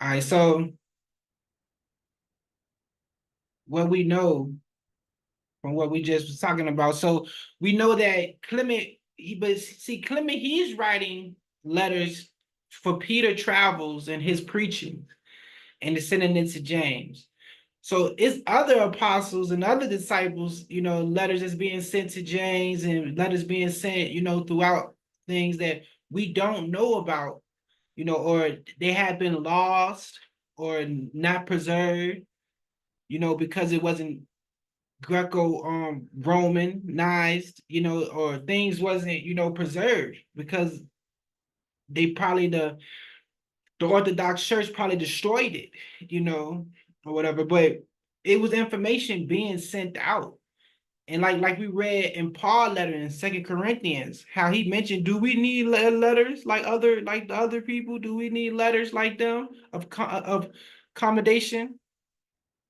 All right, so what we know from what we just was talking about, so we know that Clement, Clement, he's writing letters for Peter travels and his preaching and sending it to James. So it's other apostles and other disciples, letters that's being sent to James and letters being sent, throughout things that we don't know about, or they have been lost or not preserved, because it wasn't Greco Romanized, or things wasn't, preserved because they probably the Orthodox Church probably destroyed it, or whatever. But it was information being sent out. And like we read in Paul letter in Second Corinthians, how he mentioned, do we need letters like the other people? Do we need letters like them of accommodation?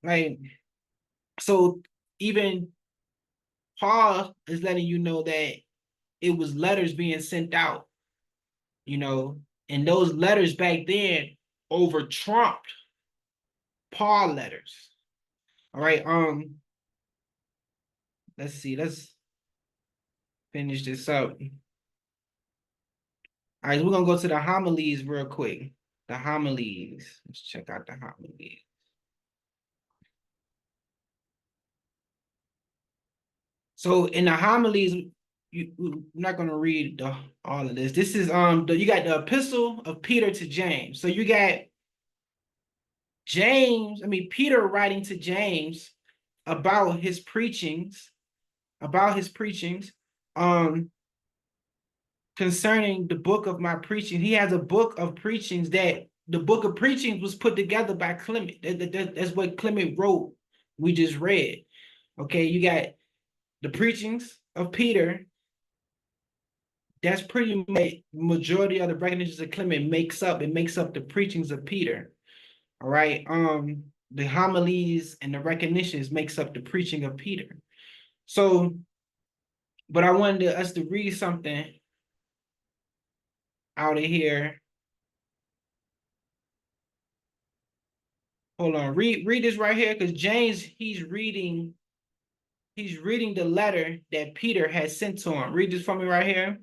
Like, so even Paul is letting you know that it was letters being sent out, and those letters back then over trumped Paul letters. All right. Let's see. Let's finish this up. All right, we're gonna go to the homilies real quick. The homilies. Let's check out the homilies. So in the homilies, I'm not gonna read all of this. This is you got the epistle of Peter to James. So you got Peter writing to James about his preachings, um, concerning the book of my preaching. He has a book of preachings that the book of preachings was put together by Clement. That's what Clement wrote. We just read. Okay, you got the preachings of Peter. That's pretty much majority of the recognitions of Clement makes up. It makes up the preachings of Peter. All right. The homilies and the recognitions makes up the preaching of Peter. So, but I wanted us to read something out of here. Hold on, read this right here, because James, he's reading the letter that Peter had sent to him. Read this for me right here.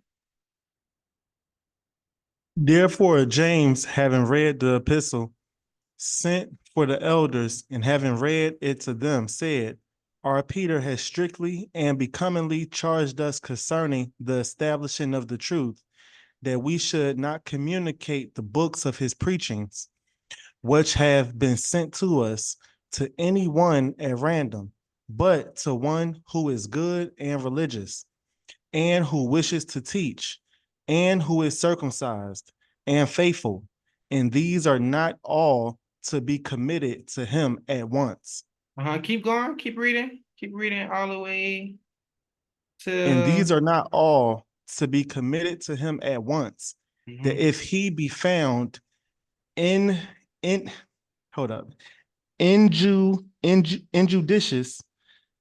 Therefore, James, having read the epistle, sent for the elders, and having read it to them, said, our Peter has strictly and becomingly charged us concerning the establishing of the truth, that we should not communicate the books of his preachings, which have been sent to us, to any one at random, but to one who is good and religious, and who wishes to teach, and who is circumcised and faithful. And these are not all to be committed to him at once. Keep going. Keep reading. Keep reading all the way And to. these are not all to be committed to him at once, that Mhm. if he be found in in hold up injudicious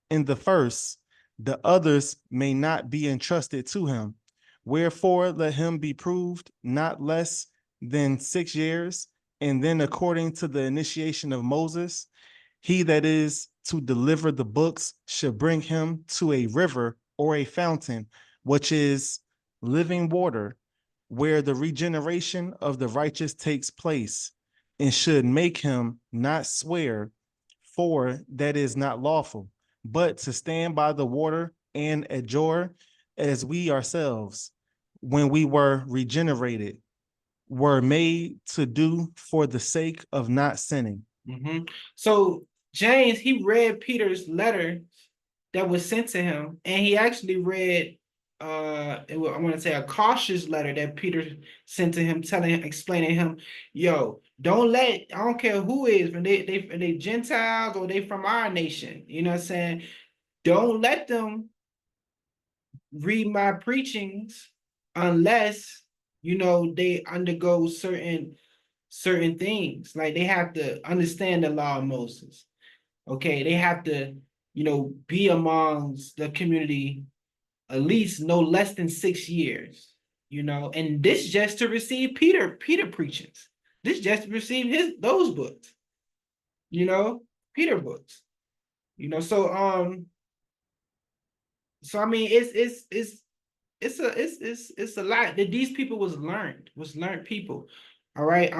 in the first, the others may not be entrusted to him. Wherefore, let him be proved not less than 6 years, and then according to the initiation of Moses, he that is to deliver the books should bring him to a river or a fountain, which is living water, where the regeneration of the righteous takes place, and should make him not swear, for that is not lawful, but to stand by the water and adjure, as we ourselves, when we were regenerated, were made to do for the sake of not sinning. So James, he read Peter's letter that was sent to him, and he actually read I want to say a cautious letter that Peter sent to him, explaining him, yo, I don't care who is, when they Gentiles or they from our nation, you know what I'm saying? Don't let them read my preachings unless they undergo certain things. Like they have to understand the law of Moses. Okay, they have to, be amongst the community at least no less than 6 years, and this just to receive Peter preachings. This just received those books, Peter books. So I mean it's a lot that these people was learned people. All right.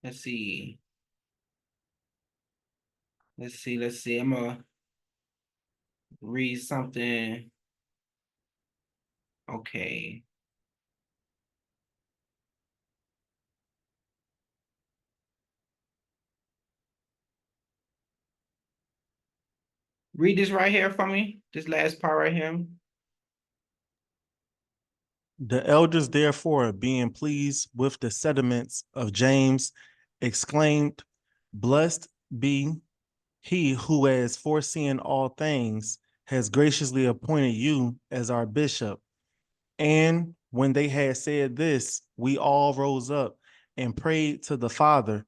Let's see. Let's see. I'm gonna read something. Okay. Read this right here for me. This last part right here. The elders, therefore, being pleased with the sentiments of James, exclaimed, Blessed be he who, has foreseen all things, has graciously appointed you as our bishop. And when they had said this, we all rose up and prayed to the Father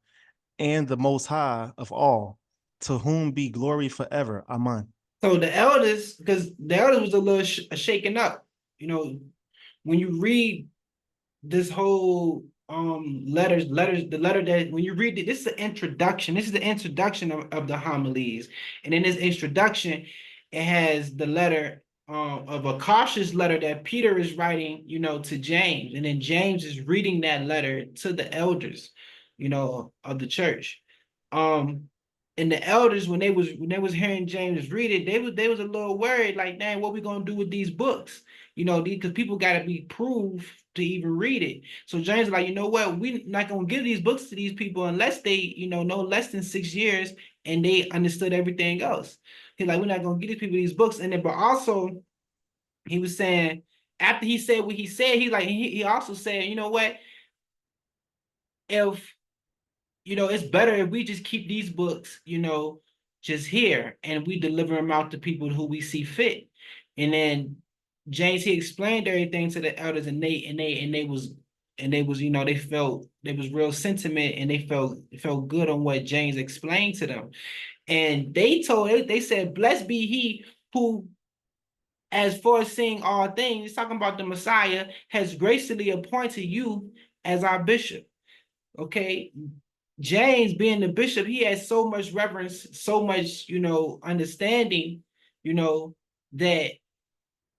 and the Most High of all, to whom be glory forever. Amen. So the elders, because the elders was a little shaken up. You know, when you read this whole the letter that when you read it, this is the introduction. This is the introduction of the homilies. And in this introduction, it has the letter of a cautious letter that Peter is writing, to James. And then James is reading that letter to the elders, of the church. Um, and the elders, when they was hearing James read it, they was a little worried, like, dang, what we gonna do with these books? Because people got to be proved to even read it. So James is like, you know what? We're not gonna give these books to these people unless they, know less than 6 years and they understood everything else. He's like, we're not gonna give these people these books. And then, but also, he was saying after he said what he said, he also said, you know what? If it's better if we just keep these books, just here and we deliver them out to people who we see fit. And then James, he explained everything to the elders, and they was, they was real sentiment, and they felt good on what James explained to them. And they said, blessed be he who, as foreseeing all things, talking about the Messiah, has graciously appointed you as our bishop. Okay. James, being the bishop, he has so much reverence, so much, understanding, that,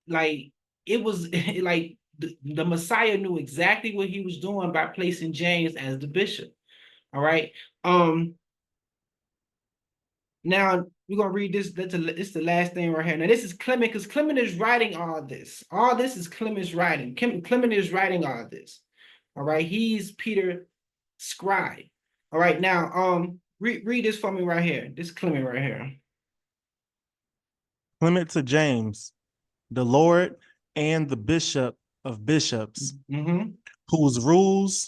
like, it was like the Messiah knew exactly what he was doing by placing James as the bishop. All right. Now we're gonna read this. This is the last thing right here. Now this is Clement, because Clement is writing all this. All this is Clement's writing. Clement is writing all this. All right. He's Peter scribe. All right. Now, read this for me right here. This Clement right here. Clement to James, the Lord and the Bishop of bishops, Mm-hmm. who rules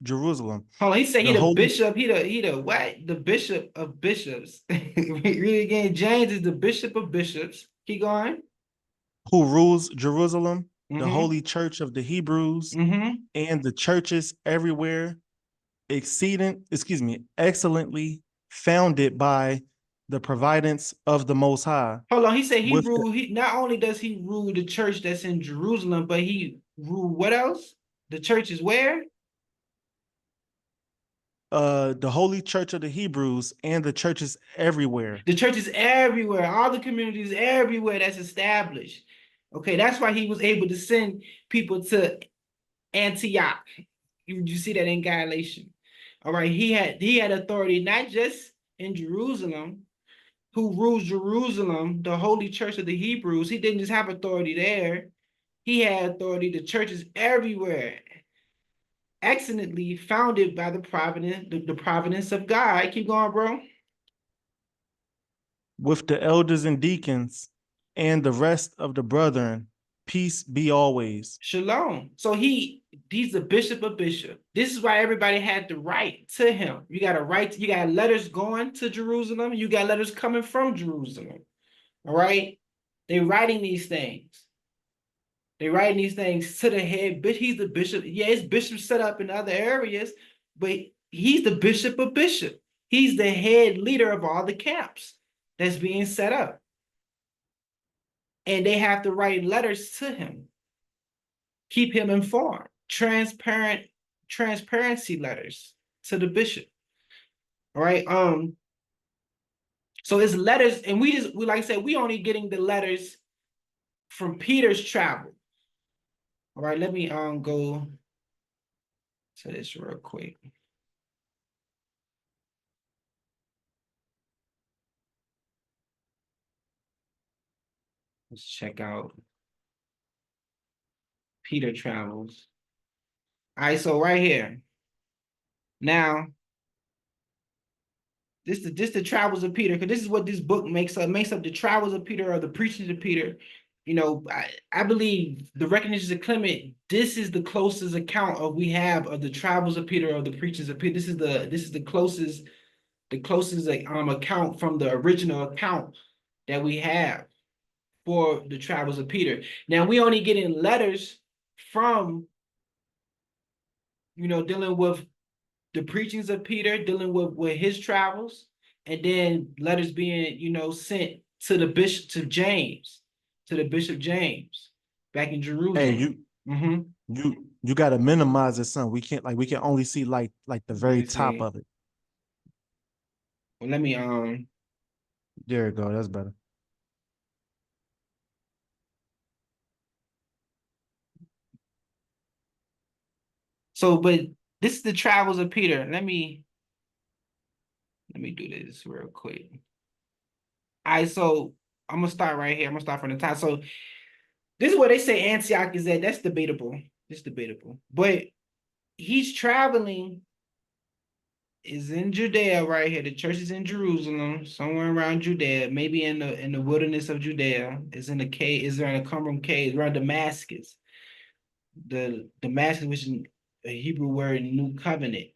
Jerusalem. Hold on, he said he The the Holy, bishop, he the what? The bishop of bishops. Read it again. James is the bishop of bishops. Keep going. who rules Jerusalem, the Mm-hmm. holy church of the Hebrews, Mm-hmm. and the churches everywhere, excellently founded by the providence of the Most High. Hold on. He said he With the, ruled. He not only does he rule the church that's in Jerusalem, but he ruled what else? The church is where? the holy church of the Hebrews and the churches everywhere. The church is everywhere. All the communities everywhere that's established. Okay, that's why he was able to send people to Antioch. You see that in Galatians. All right, he had authority not just in Jerusalem, who rules Jerusalem, the holy church of the Hebrews. He didn't just have authority there. He had authority to churches everywhere, excellently founded by the providence of God. Keep going, bro. With the elders and deacons and the rest of the brethren, peace be always. Shalom. So he's the bishop of bishop. This is why everybody had to write to him. You got to write. You got letters going to Jerusalem. You got letters coming from Jerusalem. All right. They writing these things. They writing these things to the head. But he's the bishop. Yeah, it's bishops set up in other areas, but he's the bishop of bishop. He's the head leader of all the camps that's being set up. And they have to write letters to him. Keep him informed. Transparency letters to the bishop. All right. So it's letters, and we like I said, we only getting the letters from Peter's travel. All right, let me go to this real quick. Let's check out Peter travels. All right, so right here. Now, this the travels of Peter, because this is what this book makes up. Makes up the travels of Peter or the preachings of Peter. You know, I believe the Recognitions of Clement. This is the closest account of we have of the travels of Peter or the preachings of Peter. This is the closest account from the original account that we have for the travels of Peter. Now we only get in letters from, dealing with the preachings of Peter, dealing with his travels, and then letters being, sent to the bishop to the Bishop James back in Hey, Jerusalem. you Mm-hmm. you gotta minimize it, son. We can only see like the Let very me top see. of it. Well, let me There you go. That's better. but this is the travels of Peter. Let me do this real quick. All right, so I'm gonna start right here. I'm gonna start from the top. So this is where they say Antioch is at. That's debatable. It's debatable. But he's traveling, is in Judea right here. The church is in Jerusalem, somewhere around Judea, maybe in the wilderness of Judea. It's in the cave, is there in the Qumran cave, around Damascus. The Damascus, which is a Hebrew word, New Covenant.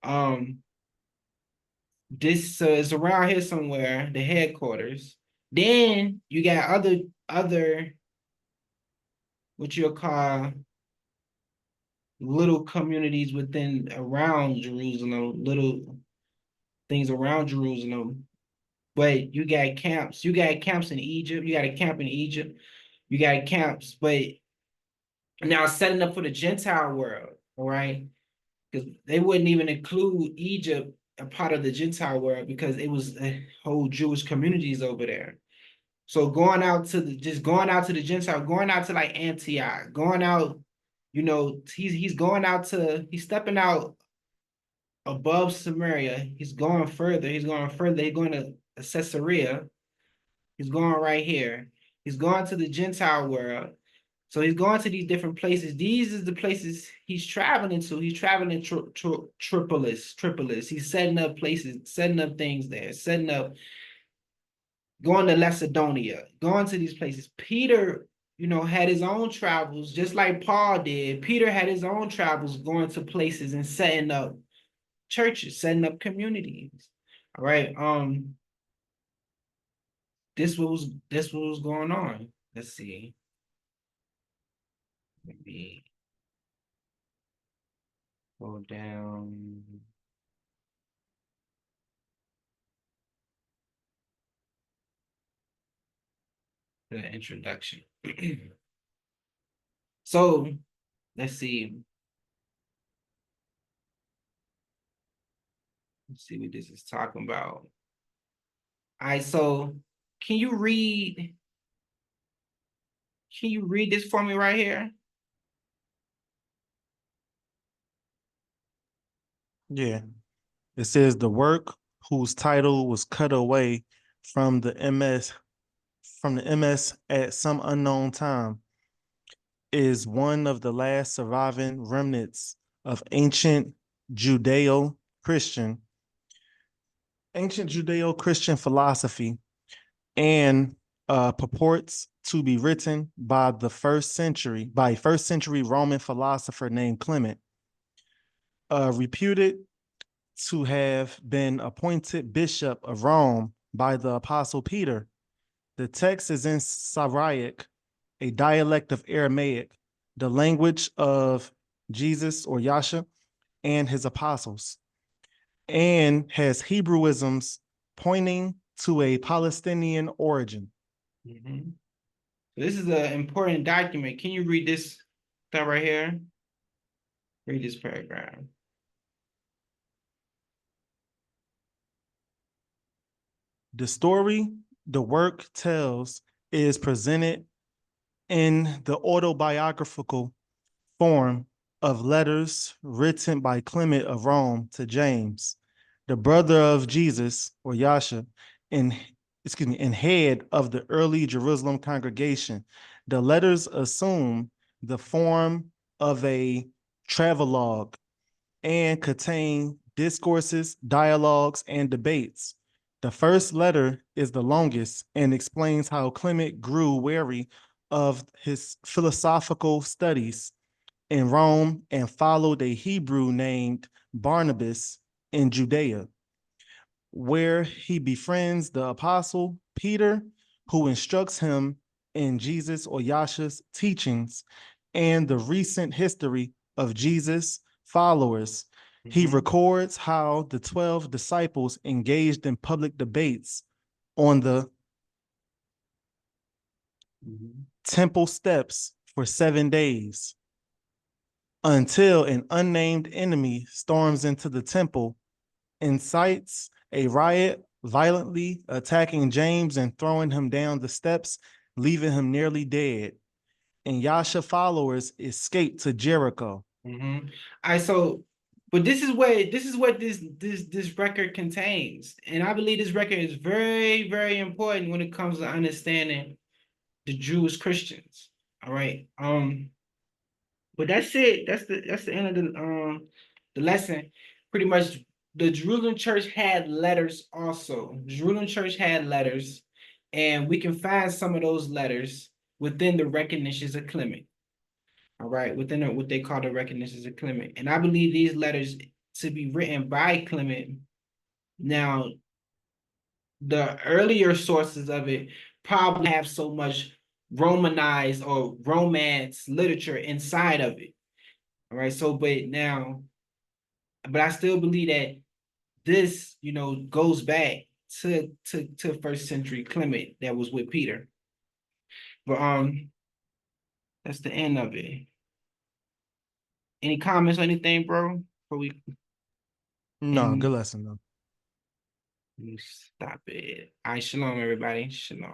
Um, this so it's around here somewhere, the headquarters. Then you got other what you'll call little communities within around Jerusalem, little things around Jerusalem. But you got camps in Egypt, you got a camp in Egypt, you got camps, but now setting up for the Gentile world, all right? Because they wouldn't even include Egypt a part of the Gentile world because it was a whole Jewish communities over there. So going out to the Gentile, going out to like Antioch, going out, he's stepping out above Samaria. He's going further. He's going further. He's going to Caesarea. He's going right here. He's going to the Gentile world. So he's going to these different places. These is the places he's traveling to. He's traveling Tripolis. He's setting up places, setting up things there, going to Macedonia, going to these places. Peter, had his own travels, just like Paul did. Peter had his own travels going to places and setting up churches, setting up communities. All right. This what was going on. Let's see. Let me go down. The introduction. So let's see. Let's see what this is talking about. All right, so can you read this for me right here? Yeah. It says the work whose title was cut away from the MS at some unknown time is one of the last surviving remnants of Judeo-Christian ancient Judeo-Christian philosophy and purports to be written by first century Roman philosopher named Clement, reputed to have been appointed bishop of Rome by the apostle Peter. The text is in Syriac, a dialect of Aramaic, the language of Jesus or Yasha and his apostles, and has Hebrewisms pointing to a Palestinian origin. Mm-hmm. This is an important document. Can you read this? That right here. Read this paragraph. The story the work tells is presented in the autobiographical form of letters written by Clement of Rome to James, the brother of Jesus, or Yasha, and and head of the early Jerusalem congregation. The letters assume the form of a travelogue and contain discourses, dialogues, and debates. The first letter is the longest and explains how Clement grew weary of his philosophical studies in Rome and followed a Hebrew named Barnabas in Judea, where he befriends the apostle Peter, who instructs him in Jesus or Yasha's teachings and the recent history of Jesus' followers. He records how the 12 disciples engaged in public debates on the temple steps for 7 days until an unnamed enemy storms into the temple, incites a riot, violently attacking James and throwing him down the steps, leaving him nearly dead. And Yasha followers escape to Jericho. All right, so, but this is what this record contains, and I believe this record is very, very important when it comes to understanding the Jewish Christians. All right, but that's it. That's the end of the lesson. Pretty much, the Jerusalem church had letters also. The Jerusalem church had letters, and we can find some of those letters within the Recognitions of Clement. All right, within what they call the Recognitions of Clement. And I believe these letters to be written by Clement. Now, the earlier sources of it probably have so much Romanized or Romance literature inside of it. All right, so but I still believe that this, goes back to first century Clement that was with Peter. But that's the end of it. Any comments or anything, bro? Before we No, good lesson though. stop it. All right, shalom, everybody. Shalom.